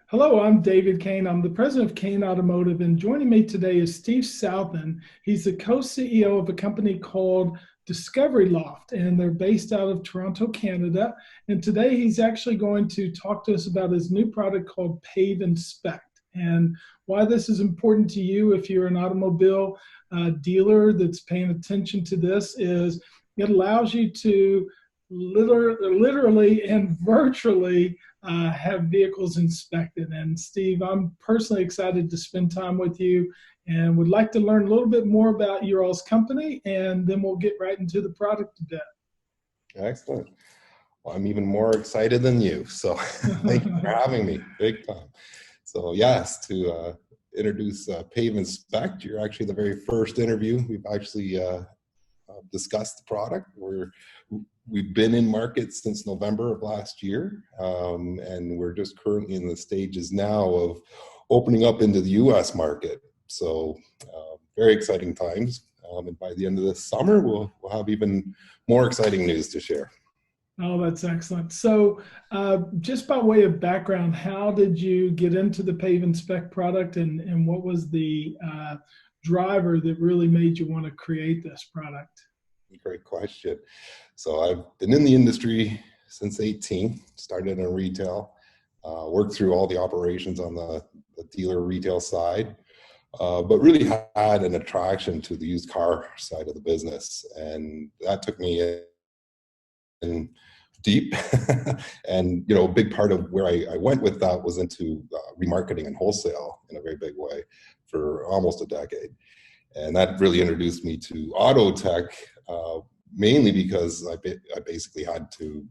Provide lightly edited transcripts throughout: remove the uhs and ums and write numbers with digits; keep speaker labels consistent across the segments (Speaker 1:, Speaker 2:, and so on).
Speaker 1: Hello, I'm David Kain. I'm the president of Kain Automotive, and joining me today is Steve Southin. He's the co-CEO of a company called DiscoveryLoft, and they're based out of Toronto, Canada. And today he's actually going to talk to us about his new product called PAVE INSPECT and why this is important to you if you're an automobile dealer that's paying attention to this. Is it allows you to literally and virtually have vehicles inspected. And Steve, I'm personally excited to spend time with you and would like to learn a little bit more about your all's company, and then we'll get right into the product a bit.
Speaker 2: Excellent. Well, I'm even more excited than you. So thank you for having me. Big time. So yes, to introduce PAVE INSPECT, you're actually the very first interview. We've actually discussed the product. We've been in market since November of last year, and we're just currently in the stages now of opening up into the U.S. market. So very exciting times. And by the end of this summer, we'll have even more exciting news to share.
Speaker 1: Oh, that's excellent. So just by way of background, how did you get into the PAVE INSPECT product, and what was the driver that really made you want to create this product?
Speaker 2: Great question. So I've been in the industry since 18, started in retail, worked through all the operations on the dealer retail side, but really had an attraction to the used car side of the business. And that took me in deep. And, you know, a big part of where I went with that was into remarketing and wholesale in a very big way for almost a decade. And that really introduced me to auto tech, mainly because I basically had to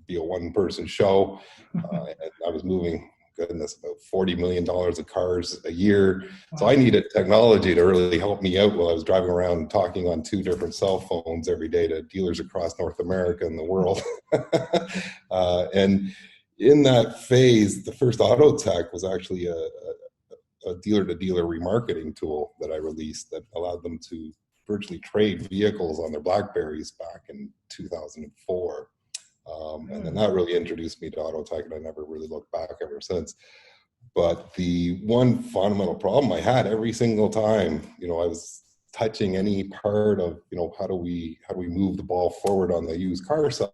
Speaker 2: be a one-person show. And I was moving, goodness, about $40 million of cars a year. So I needed technology to really help me out while I was driving around talking on 2 different cell phones every day to dealers across North America and the world. And in that phase, the first auto tech was actually a dealer-to-dealer remarketing tool that I released that allowed them to virtually trade vehicles on their Blackberries back in 2004. And then that really introduced me to auto tech, and I never really looked back ever since. But the one fundamental problem I had every single time, you know, I was touching any part of, you know, how do we move the ball forward on the used car side,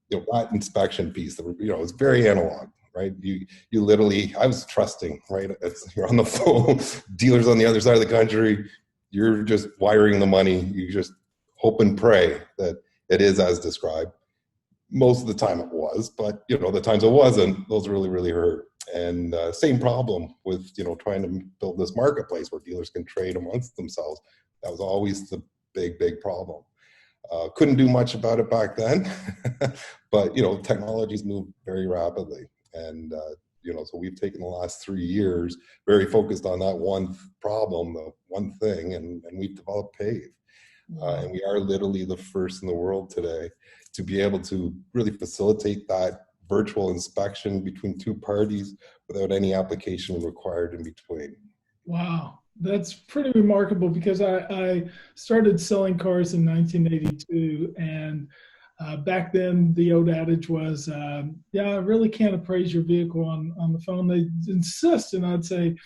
Speaker 2: you know, that inspection piece, you know, it's very analog. Right, you literally, I was trusting, right? You're on the phone, dealers on the other side of the country, you're just wiring the money. You just hope and pray that it is as described. Most of the time it was, but you know, the times it wasn't, those really, really hurt. And same problem with, you know, trying to build this marketplace where dealers can trade amongst themselves. That was always the big problem. Couldn't do much about it back then, but you know, technologies move very rapidly. And, you know, so we've taken the last 3 years very focused on that one problem, the one thing, and we've developed PAVE. And we are literally the first in the world today to be able to really facilitate that virtual inspection between 2 parties without any application required in between.
Speaker 1: Wow, that's pretty remarkable, because I started selling cars in 1982, and back then, the old adage was, yeah, I really can't appraise your vehicle on the phone. They insist, and I'd say,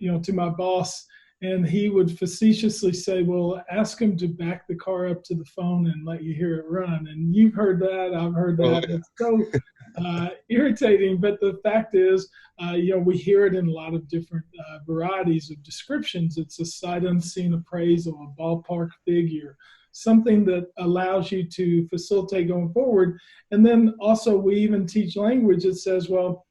Speaker 1: you know, to my boss, and he would facetiously say, well, ask him to back the car up to the phone and let you hear it run. And you've heard that, I've heard that.
Speaker 2: Oh, yeah.
Speaker 1: It's so irritating, but the fact is, you know, we hear it in a lot of different varieties of descriptions. It's a sight unseen appraisal, a ballpark figure, something that allows you to facilitate going forward. And then also we even teach language that says, well,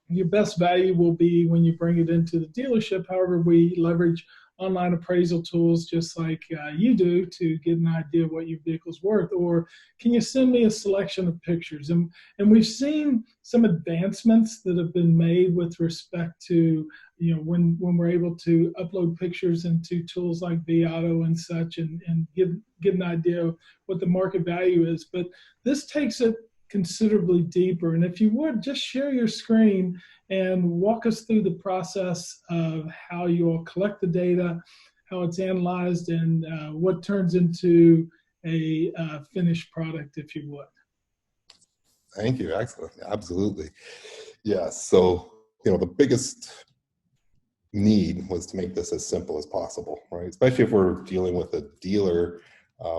Speaker 1: your best value will be when you bring it into the dealership. However, we leverage online appraisal tools just like you do to get an idea of what your vehicle's worth. Or can you send me a selection of pictures? And we've seen some advancements that have been made with respect to, you know, when we're able to upload pictures into tools like vAuto and such, and get an idea of what the market value is. But this takes it considerably deeper. And if you would, just share your screen and walk us through the process of how you'll collect the data, how it's analyzed, and what turns into a finished product, if you would.
Speaker 2: Thank you. Excellent. Absolutely. Yeah. So the biggest need was to make this as simple as possible, right? Especially if we're dealing with a dealer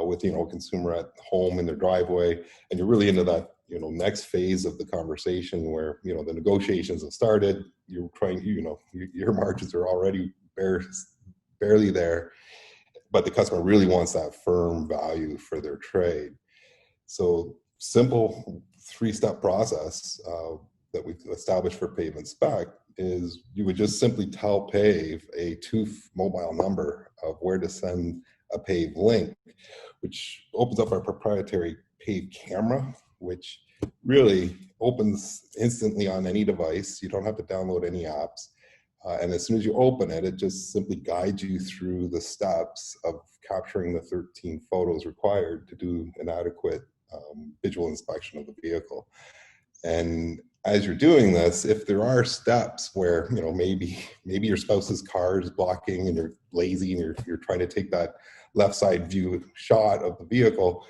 Speaker 2: with a consumer at home in their driveway, and you're really into that next phase of the conversation where the negotiations have started. You're trying, your margins are already barely there, but the customer really wants that firm value for their trade. So simple 3-step process that we've established for PAVE INSPECT is you would just simply tell PAVE a mobile number of where to send a PAVE link, which opens up our proprietary PAVE camera, which really opens instantly on any device. You don't have to download any apps. And as soon as you open it, it just simply guides you through the steps of capturing the 13 photos required to do an adequate visual inspection of the vehicle. And as you're doing this, if there are steps where maybe your spouse's car is blocking and you're lazy and you're trying to take that left side view shot of the vehicle,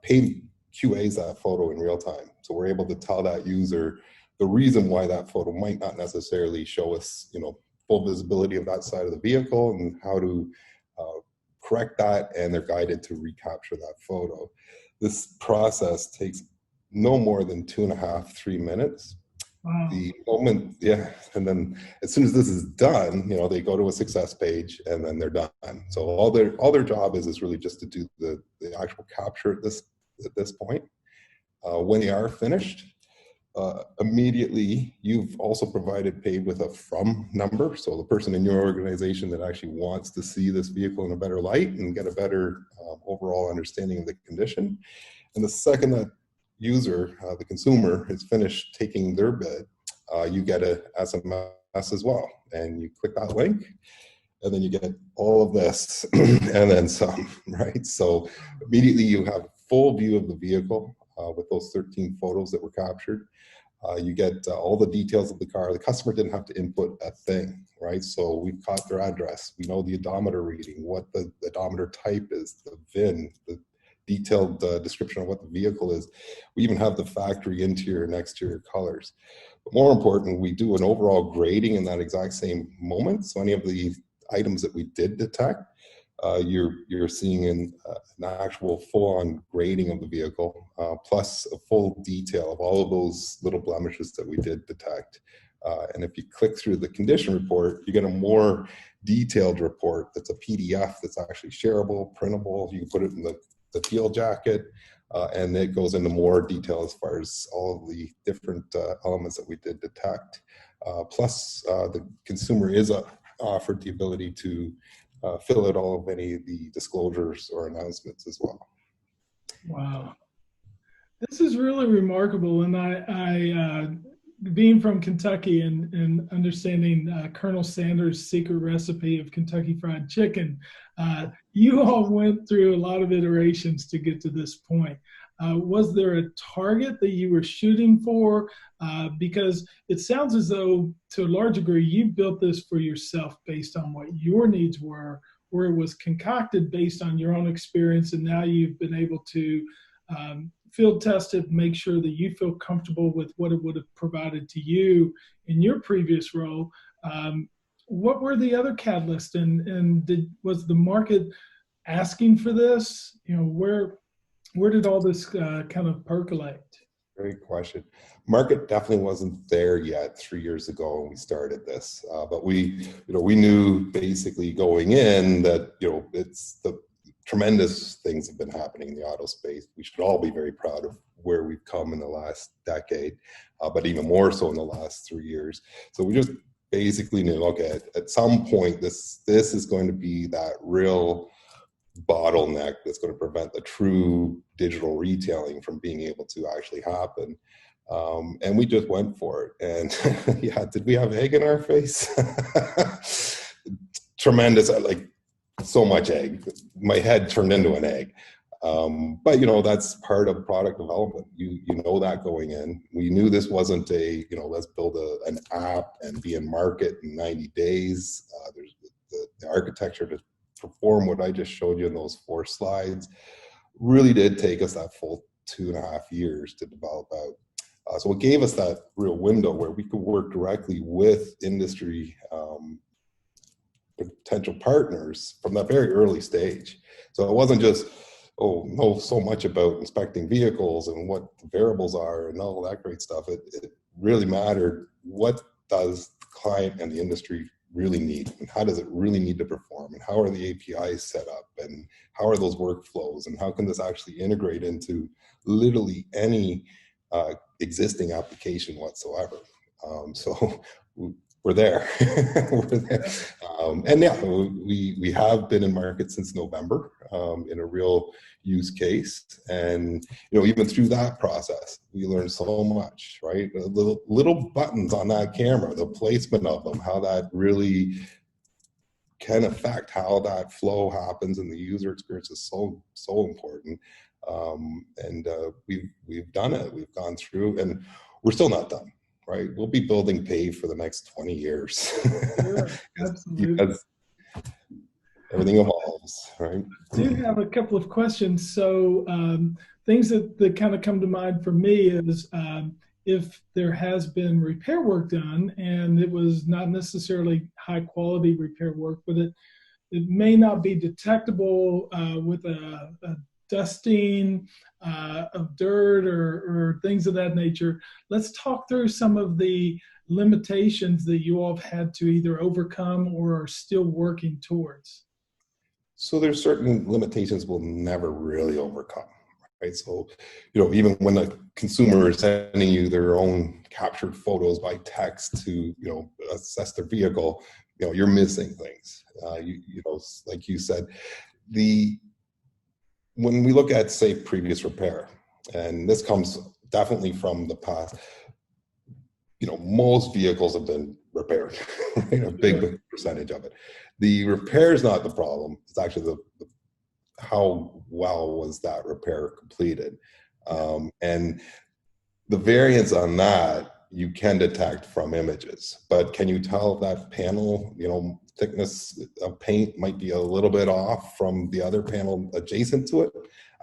Speaker 2: PAVE QAs that photo in real time. So we're able to tell that user the reason why that photo might not necessarily show us full visibility of that side of the vehicle, and how to correct that, and they're guided to recapture that photo. This process takes no more than 2.5-3 minutes.
Speaker 1: Wow.
Speaker 2: The moment, and then as soon as this is done, they go to a success page, and then they're done. So all their job is really just to do the actual capture at this point. When they are finished, immediately you've also provided PAVE with a from number, so the person in your organization that actually wants to see this vehicle in a better light and get a better overall understanding of the condition. And the second that user, the consumer, is finished taking their bid, you get a SMS as well, and you click that link, and then you get all of this and then some, right? So immediately you have a full view of the vehicle with those 13 photos that were captured. You get all the details of the car. The customer didn't have to input a thing, right? So we've caught their address. We know the odometer reading, what the odometer type is, the VIN, the detailed description of what the vehicle is. We even have the factory interior and exterior colors. But more important, we do an overall grading in that exact same moment. So any of the items that we did detect, you're seeing an actual full-on grading of the vehicle, plus a full detail of all of those little blemishes that we did detect. And if you click through the condition report, you get a more detailed report that's a PDF that's actually shareable, printable. You can put it in the field jacket, and it goes into more detail as far as all of the different elements that we did detect. Plus, the consumer is offered the ability to fill out all of any of the disclosures or announcements as well.
Speaker 1: Wow. This is really remarkable. And I being from Kentucky and understanding Colonel Sanders' secret recipe of Kentucky Fried Chicken, you all went through a lot of iterations to get to this point. Was there a target that you were shooting for? Because it sounds as though, to a large degree, you built this for yourself based on what your needs were, or it was concocted based on your own experience, and now you've been able to field test it, make sure that you feel comfortable with what it would have provided to you in your previous role. What were the other catalysts, and was the market asking for this? Where did all this kind of percolate?
Speaker 2: Great question. Market definitely wasn't there yet 3 years ago when we started this, but we knew basically going in that it's the tremendous things have been happening in the auto space. We should all be very proud of where we've come in the last decade, but even more so in the last 3 years. So we just basically knew, okay, at some point this is going to be that real bottleneck that's going to prevent the true digital retailing from being able to actually happen. And we just went for it. And yeah, did we have egg in our face? Tremendous, like so much egg. My head turned into an egg. But that's part of product development. You know that going in. We knew this wasn't a let's build an app and be in market in 90 days. There's the architecture to perform what I just showed you in those 4 slides really did take us that full 2.5 years to develop out. So it gave us that real window where we could work directly with industry potential partners from that very early stage. So it wasn't just, oh, know so much about inspecting vehicles and what the variables are and all that great stuff. It really mattered, what does the client and the industry really need, and how does it really need to perform, and how are the APIs set up, and how are those workflows, and how can this actually integrate into literally any existing application whatsoever. So we're there. We're there. And yeah, we have been in market since November in a real use case. And, even through that process, we learned so much, right? The little buttons on that camera, the placement of them, how that really can affect how that flow happens, and the user experience is so important. And we've done it. We've gone through, and we're still not done. Right, we'll be building PAVE for the next 20 years.
Speaker 1: Sure, absolutely.
Speaker 2: Because everything evolves, right?
Speaker 1: I do have a couple of questions. So things that kind of come to mind for me is if there has been repair work done and it was not necessarily high quality repair work, but it may not be detectable with a dusting of dirt or things of that nature. Let's talk through some of the limitations that you all have had to either overcome or are still working towards.
Speaker 2: So there's certain limitations we'll never really overcome, right? So, even when the consumer is sending you their own captured photos by text to, assess their vehicle, you're missing things. Like you said, when we look at, say, previous repair, and this comes definitely from the past, most vehicles have been repaired, right? A big percentage of it. The repair is not the problem. It's actually how well was that repair completed. And the variance on that, you can detect from images, but can you tell if that panel, thickness of paint might be a little bit off from the other panel adjacent to it?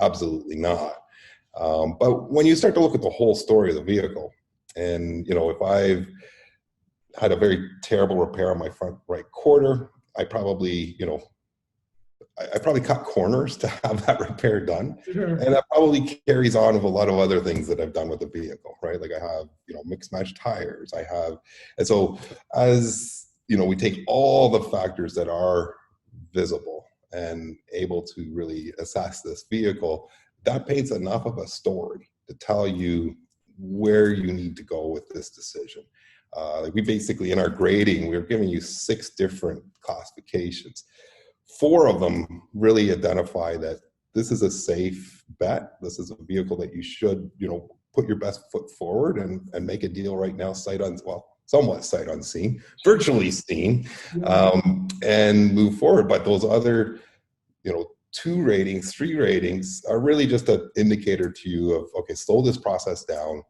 Speaker 2: Absolutely not. But when you start to look at the whole story of the vehicle, and if I've had a very terrible repair on my front right quarter, I probably, I probably cut corners to have that repair done. Sure. And that probably carries on with a lot of other things that I've done with the vehicle, right? Like I have, mixed match tires. And so as, we take all the factors that are visible and able to really assess this vehicle, that paints enough of a story to tell you where you need to go with this decision. Like we basically, in our grading, we're giving you 6 different classifications. 4 of them really identify that this is a safe bet. This is a vehicle that you should, put your best foot forward and make a deal right now, somewhat sight unseen, virtually seen, and move forward. But those other, 2 ratings, 3 ratings are really just an indicator to you of, okay, slow this process down.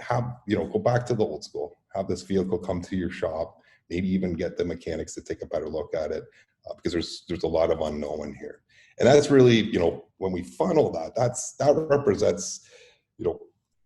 Speaker 2: Go back to the old school. Have this vehicle come to your shop. Maybe even get the mechanics to take a better look at it, because there's a lot of unknown here. And that's really, when we funnel that represents,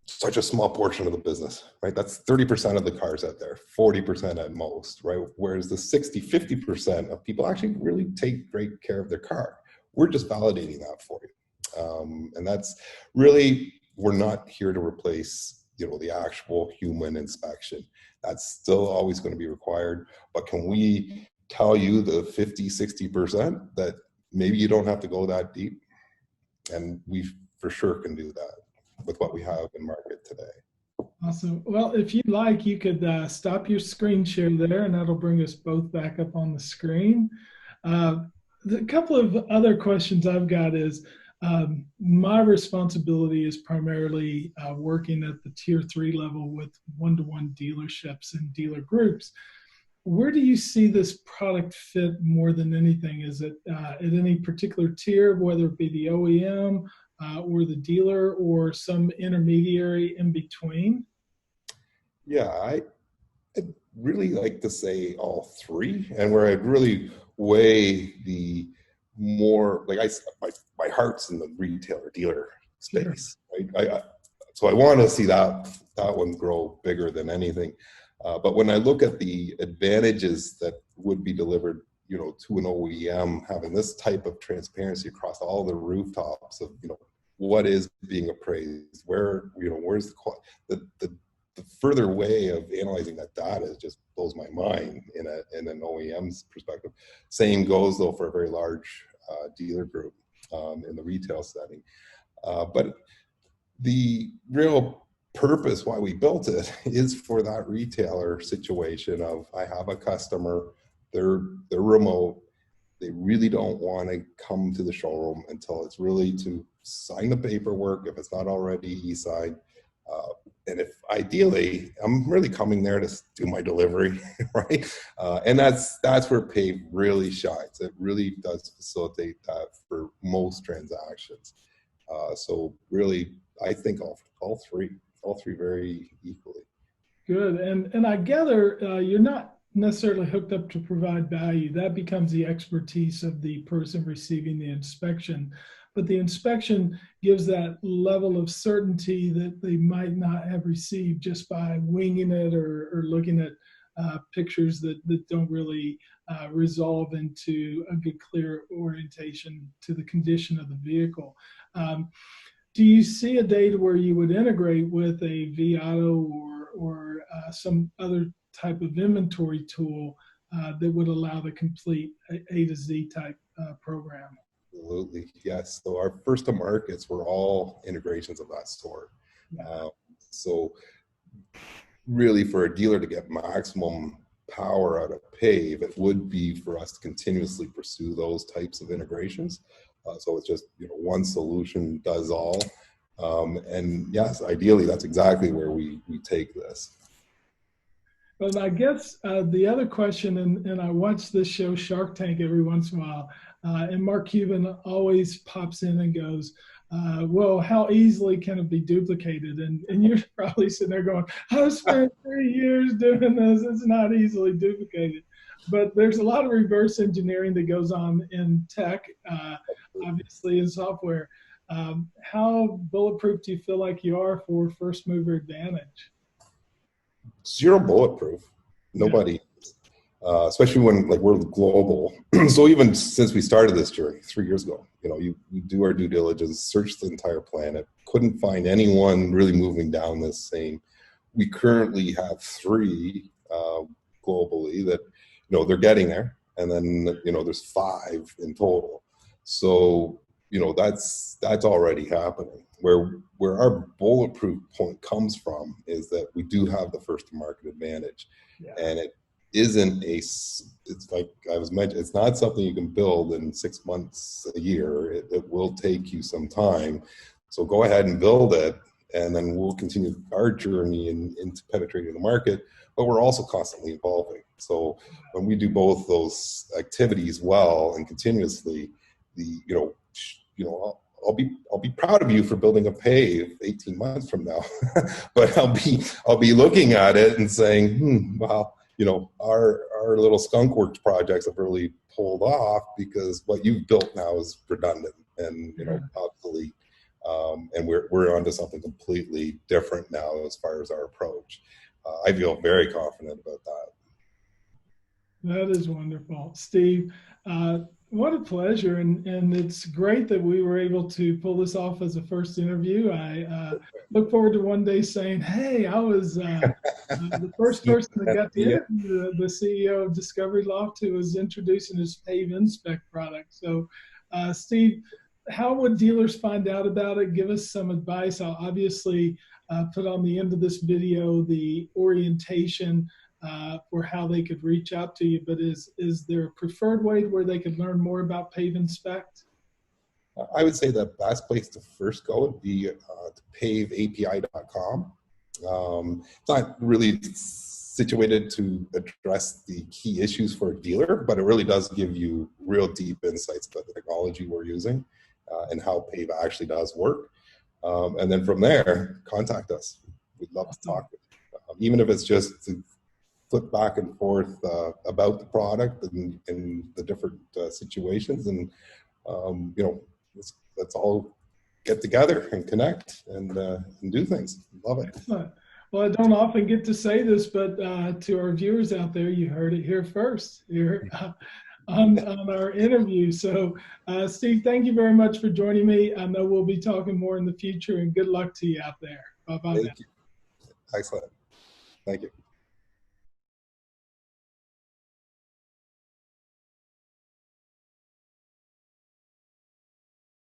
Speaker 2: such a small portion of the business, right? That's 30% of the cars out there, 40% at most, right? Whereas the 50% of people actually really take great care of their car. We're just validating that for you. And that's really, we're not here to replace, the actual human inspection. That's still always going to be required. But can we tell you the 50-60% that maybe you don't have to go that deep? And we for sure can do that with what we have in market today.
Speaker 1: Awesome. Well, if you'd like, you could stop your screen share there, and that'll bring us both back up on the screen. The couple of other questions I've got is, my responsibility is primarily working at the tier 3 level with one-to-one dealerships and dealer groups. Where do you see this product fit more than anything? Is it at any particular tier, whether it be the OEM or the dealer or some intermediary in between?
Speaker 2: Yeah, I'd really like to say all 3, and where I'd really weigh the more, like my heart's in the retailer dealer space, right? so I want to see that one grow bigger than anything. But when I look at the advantages that would be delivered, to an OEM, having this type of transparency across all the rooftops of, what is being appraised, where's the further way of analyzing that data just blows my mind in an OEM's perspective. Same goes though for a very large dealer group in the retail setting. But the real purpose why we built it is for that retailer situation of, I have a customer, they're remote, they really don't want to come to the showroom until it's really to sign the paperwork, if it's not already e-signed. And if ideally, I'm really coming there to do my delivery, right? And that's where PAVE really shines. It really does facilitate that for most transactions. So really, I think all three very equally.
Speaker 1: Good. And I gather you're not necessarily hooked up to provide value. That becomes the expertise of the person receiving the inspection. But the inspection gives that level of certainty that they might not have received just by winging it or looking at pictures that don't really resolve into a good, clear orientation to the condition of the vehicle. Do you see a day where you would integrate with a vAuto or some other type of inventory tool that would allow the complete A to Z type program?
Speaker 2: Absolutely, yes. So our first to markets were all integrations of that sort. Yeah. So really, for a dealer to get maximum power out of PAVE, it would be for us to continuously pursue those types of integrations. So it's just, one solution does all. And yes, ideally, that's exactly where we take this.
Speaker 1: Well, I guess the other question, and I watch this show Shark Tank every once in a while, and Mark Cuban always pops in and goes, well, how easily can it be duplicated? And you're probably sitting there going, I've spent 3 years doing this. It's not easily duplicated. But there's a lot of reverse engineering that goes on in tech, obviously in software. How bulletproof do you feel like you are for first mover advantage?
Speaker 2: Zero bulletproof. Nobody, especially when we're global. So even since we started this journey 3 years ago, you do our due diligence, search the entire planet, couldn't find anyone really moving down this same. We currently have 3 globally that, they're getting there. And then, there's 5 in total. So, that's already happening. Where our bulletproof point comes from is that we do have the first to market advantage. Yeah. And it isn't it's like I was mentioning, it's not something you can build in 6 months, a year. It will take you some time. So go ahead and build it, and then we'll continue our journey into penetrating the market, but we're also constantly evolving. So when we do both those activities well and continuously, I'll be proud of you for building a PAVE 18 months from now, but I'll be looking at it and saying, wow, our little skunk works projects have really pulled off because what you've built now is redundant and obsolete, and we're onto something completely different now as far as our approach. I feel very confident about that.
Speaker 1: That is wonderful, Steve. What a pleasure, and it's great that we were able to pull this off as a first interview. I look forward to one day saying, hey, I was the first person that got to interview the CEO of DiscoveryLoft, who was introducing his PAVE INSPECT product. So, Steve, how would dealers find out about it? Give us some advice. I'll obviously put on the end of this video the orientation for how they could reach out to you, but is there a preferred way where they could learn more about PAVE INSPECT?
Speaker 2: I would say the best place to first go would be to paveapi.com. It's not really situated to address the key issues for a dealer, but it really does give you real deep insights about the technology we're using and how PAVE actually does work. And then from there, contact us. We'd love to talk with you. Even if it's just to flip back and forth about the product and the different situations, and that's all get together and connect and do things. Love it.
Speaker 1: Excellent. Well, I don't often get to say this, but to our viewers out there, you heard it here first here on our interview. So, Steve, thank you very much for joining me. I know we'll be talking more in the future, and good luck to you out there. Bye-bye.
Speaker 2: Thank you. Excellent. Thank you.